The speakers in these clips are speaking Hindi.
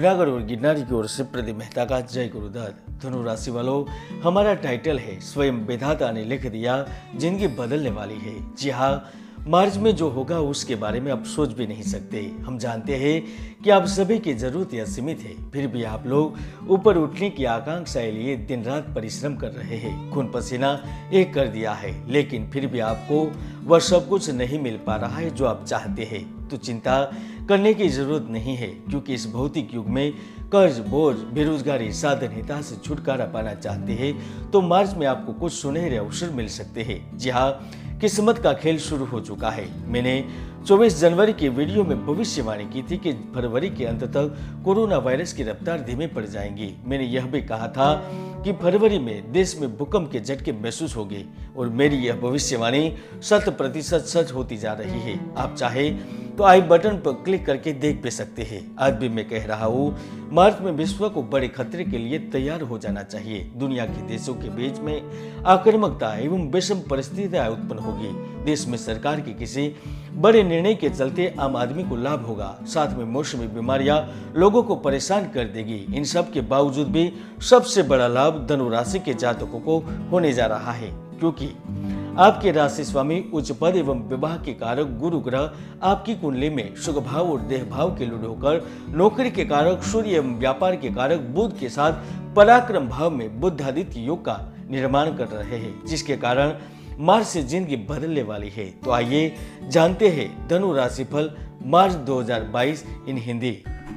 जूनागढ़ और गिरनारी की ओर से प्रदीप मेहता का जय गुरुदत्त। धनु राशि वालों, हमारा टाइटल है स्वयं विधाता ने लिख दिया, जिंदगी बदलने वाली है। जी हाँ, मार्च में जो होगा उसके बारे में आप सोच भी नहीं सकते। हम जानते हैं कि आप सभी की जरूरत असीमित है, फिर भी आप लोग ऊपर उठने की आकांक्षाएं लिए दिन रात परिश्रम कर रहे हैं, खून पसीना एक कर दिया है, लेकिन फिर भी आपको वह सब कुछ नहीं मिल पा रहा है जो आप चाहते हैं। तो चिंता करने की जरूरत नहीं है, क्योंकि इस भौतिक युग में कर्ज, बोझ, बेरोजगारी, साधनहीनता से छुटकारा पाना चाहते हैं तो मार्च में आपको कुछ सुनहरे अवसर मिल सकते हैं। जी हाँ, किस्मत का खेल शुरू हो चुका है। मैंने 24 जनवरी के वीडियो में भविष्यवाणी की थी कि फरवरी के अंत तक कोरोना वायरस की रफ्तार धीमी पड़ जाएगी। मैंने यह भी कहा था कि फरवरी में देश में भूकंप के झटके महसूस होंगे, और मेरी यह भविष्यवाणी 100% सच होती जा रही है। आप चाहे तो आई बटन पर क्लिक करके देख भी सकते हैं। आज भी मैं कह रहा हूँ, मार्च में विश्व को बड़े खतरे के लिए तैयार हो जाना चाहिए। दुनिया के देशों के बीच में आक्रामकता एवं विषम परिस्थितियां उत्पन्न होगी। देश में सरकार के किसी बड़े निर्णय के चलते आम आदमी को लाभ होगा, साथ में मौसमी बीमारियां लोगों को परेशान कर देगी। इन सब के बावजूद भी सबसे बड़ा लाभ धनु राशि के जातकों को होने जा रहा है, क्योंकि आपके राशि स्वामी उच्च पद एवं विवाह के कारक गुरु ग्रह आपकी कुंडली में सुख भाव और देह भाव के लुढ़ होकर नौकरी के कारक सूर्य एवं व्यापार के कारक बुध के साथ पराक्रम भाव में बुद्धादित्य योग का निर्माण कर रहे हैं, जिसके कारण मार्च से जिंदगी बदलने वाली है। तो आइए जानते हैं धनु राशिफल मार्च 2022 इन हिंदी।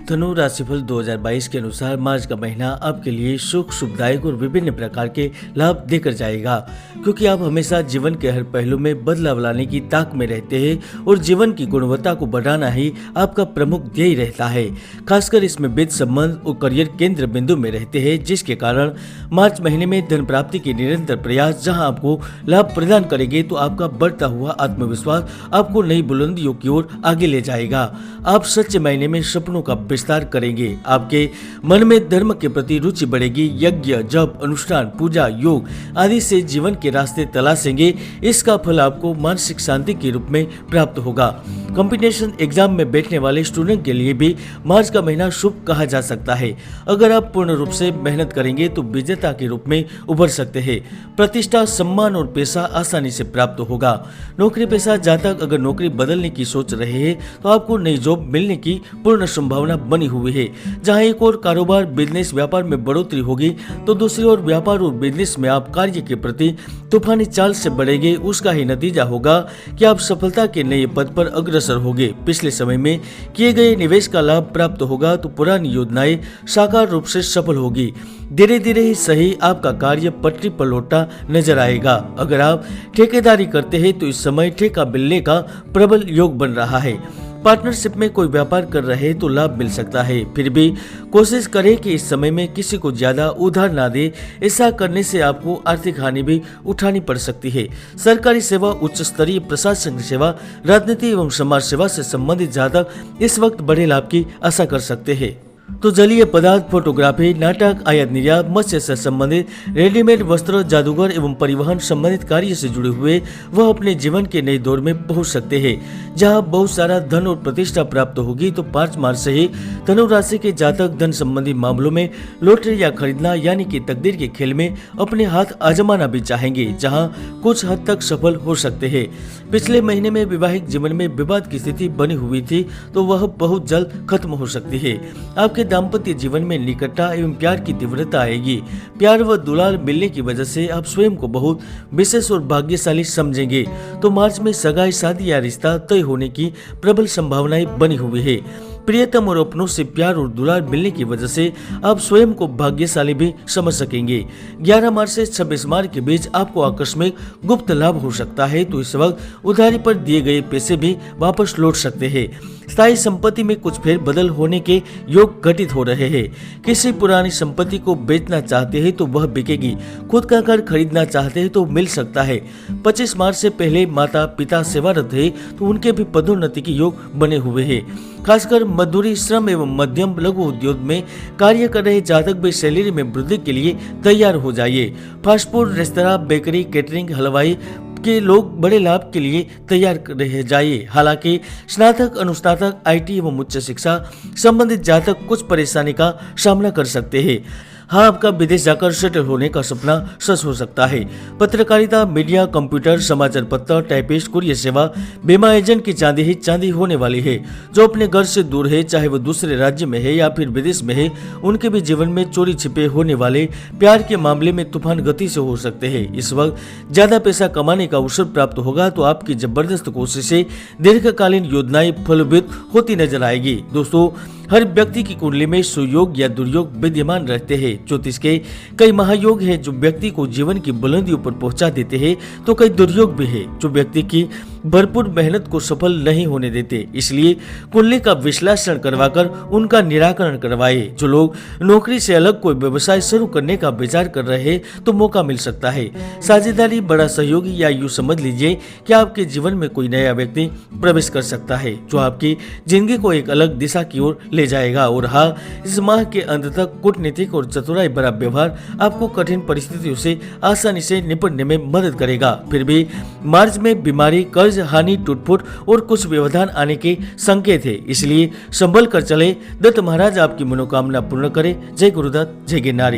धनु राशिफल 2022 के अनुसार मार्च का महीना आपके लिए सुख, सुखदायक और विभिन्न प्रकार के लाभ देकर जाएगा, क्योंकि आप हमेशा जीवन के हर पहलू में बदलाव लाने की ताक में रहते हैं और जीवन की गुणवत्ता को बढ़ाना ही आपका प्रमुख ध्येय रहता है। खासकर इसमें वित्त संबंध और करियर केंद्र बिंदु में रहते हैं, जिसके कारण मार्च महीने में धन प्राप्ति के निरंतर प्रयास जहाँ आपको लाभ प्रदान करेंगे, तो आपका बढ़ता हुआ आत्मविश्वास आपको नई बुलंदियों की ओर आगे ले जाएगा। आप सच्चे महीने में सपनों का विस्तार करेंगे। आपके मन में धर्म के प्रति रुचि बढ़ेगी। यज्ञ, जप, अनुष्ठान, पूजा, योग आदि से जीवन के रास्ते तलाशेंगे। इसका फल आपको मानसिक शांति के रूप में प्राप्त होगा। कॉम्पिटिशन एग्जाम में बैठने वाले स्टूडेंट के लिए भी मार्च का महीना शुभ कहा जा सकता है। अगर आप पूर्ण रूप से मेहनत करेंगे तो विजेता के रूप में उभर सकते हैं। प्रतिष्ठा, सम्मान और पैसा आसानी से प्राप्त होगा। नौकरी पेशा जातक अगर नौकरी बदलने की सोच रहे हैं तो आपको नई जॉब मिलने की पूर्ण संभावना बनी हुई है। जहां एक और कारोबार, बिजनेस, व्यापार में बढ़ोतरी होगी, तो दूसरी ओर व्यापार और बिजनेस में आप कार्य के प्रति तूफानी चाल से बढ़ेंगे। उसका ही नतीजा होगा कि आप सफलता के नए पद पर अग्रसर होंगे। पिछले समय में किए गए निवेश का लाभ प्राप्त होगा, तो पुरानी योजनाएं साकार रूप से सफल होगी। धीरे धीरे ही सही आपका कार्य पटरी पर लौटता नजर आएगा। अगर आप ठेकेदारी करते हैं तो इस समय ठेका मिलने का प्रबल योग बन रहा है। पार्टनरशिप में कोई व्यापार कर रहे हैं तो लाभ मिल सकता है। फिर भी कोशिश करें कि इस समय में किसी को ज्यादा उधार ना दे। ऐसा करने से आपको आर्थिक हानि भी उठानी पड़ सकती है। सरकारी सेवा, उच्च स्तरीय प्रशासनिक सेवा, राजनीति एवं समाज सेवा से संबंधित जातक इस वक्त बड़े लाभ की आशा कर सकते हैं। तो जलीय पदार्थ, फोटोग्राफी, नाटक, आयात निर्यात, मत्स्य से संबंधित, रेडीमेड वस्त्र, जादूगर एवं परिवहन संबंधित कार्य से जुड़े हुए वह अपने जीवन के नए दौर में पहुंच सकते हैं, जहां बहुत सारा धन और प्रतिष्ठा प्राप्त होगी। तो 5 मार्च से ही धनु राशि के जातक धन संबंधी मामलों में लॉटरी या खरीदना यानी कि तकदीर के खेल में अपने हाथ आजमाना भी चाहेंगे, जहाँ कुछ हद तक सफल हो सकते हैं। पिछले महीने में वैवाहिक जीवन में विवाद की स्थिति बनी हुई थी, तो वह बहुत जल्द खत्म हो सकती है। आपके दाम्पत्य जीवन में निकटता एवं प्यार की तीव्रता आएगी। प्यार व दुलार मिलने की वजह से आप स्वयं को बहुत विशेष और भाग्यशाली समझेंगे। तो मार्च में सगाई, शादी या रिश्ता तय होने की प्रबल संभावनाएं बनी हुई है। प्रियतम और अपनों से प्यार और दुलार मिलने की वजह से आप स्वयं को भाग्यशाली भी समझ सकेंगे। 11 मार्च से 26 मार्च के बीच आपको आकस्मिक गुप्त लाभ हो सकता है, तो इस वक्त उधारी पर दिए गए पैसे भी वापस लौट सकते हैं। स्थायी संपत्ति में कुछ फेर बदल होने के योग घटित हो रहे हैं। किसी पुरानी संपत्ति को बेचना चाहते हैं तो वह बिकेगी। खुद का घर खरीदना चाहते हैं तो मिल सकता है। 25 मार्च से पहले माता पिता सेवारत है तो उनके भी पदोन्नति के योग बने हुए हैं। खासकर मजदूरी, श्रम एवं मध्यम लघु उद्योग में कार्य कर रहे जातक भी सैलरी में वृद्धि के लिए तैयार हो जाइए। Fast food, restaurant, bakery, catering, हलवाई, के लोग बड़े लाभ के लिए तैयार रह जाइए। हालांकि स्नातक, अनुस्नातक, आईटी एवं उच्च शिक्षा संबंधित जातक कुछ परेशानी का सामना कर सकते हैं। हाँ, आपका विदेश जाकर सेटल होने का सपना सच हो सकता है। पत्रकारिता, मीडिया, कंप्यूटर, समाचार पत्र, टाइपिस्ट, कुरियर सेवा, बीमा एजेंट की चांदी ही चांदी होने वाली है। जो अपने घर से दूर है, चाहे वो दूसरे राज्य में है या फिर विदेश में है, उनके भी जीवन में चोरी छिपे होने वाले प्यार के मामले में तूफान गति से हो सकते हैं। इस वक्त ज्यादा पैसा कमाने का अवसर प्राप्त होगा तो आपकी जबरदस्त कोशिशें, दीर्घकालीन योजनाएं फलभूत होती नजर आएगी। दोस्तों, हर व्यक्ति की कुंडली में सुयोग या दुर्योग विद्यमान रहते हैं। ज्योतिष के कई महायोग हैं जो व्यक्ति को जीवन की बुलंदियों पर पहुंचा देते हैं, तो कई दुर्योग भी है जो व्यक्ति की भरपूर मेहनत को सफल नहीं होने देते। इसलिए कुंडली का विश्लेषण करवाकर उनका निराकरण करवाए। जो लोग नौकरी से अलग कोई व्यवसाय शुरू करने का विचार कर रहे हैं तो मौका मिल सकता है। साझेदारी, बड़ा सहयोगी या यूं समझ लीजिए कि आपके जीवन में कोई नया व्यक्ति प्रवेश कर सकता है जो आपकी जिंदगी को एक अलग दिशा की ओर ले जाएगा। और हाँ, इस माह के अंत तक कूटनीतिक और चतुराई भरा व्यवहार आपको कठिन परिस्थितियों से आसानी से निपटने में मदद करेगा। फिर भी मार्च में बीमारी, कर्ज, हानि, टूटफूट और कुछ व्यवधान आने के संकेत है, इसलिए संभल कर चले। दत्त महाराज आपकी मनोकामना पूर्ण करे। जय गुरुदत्त, जय गिरनारी।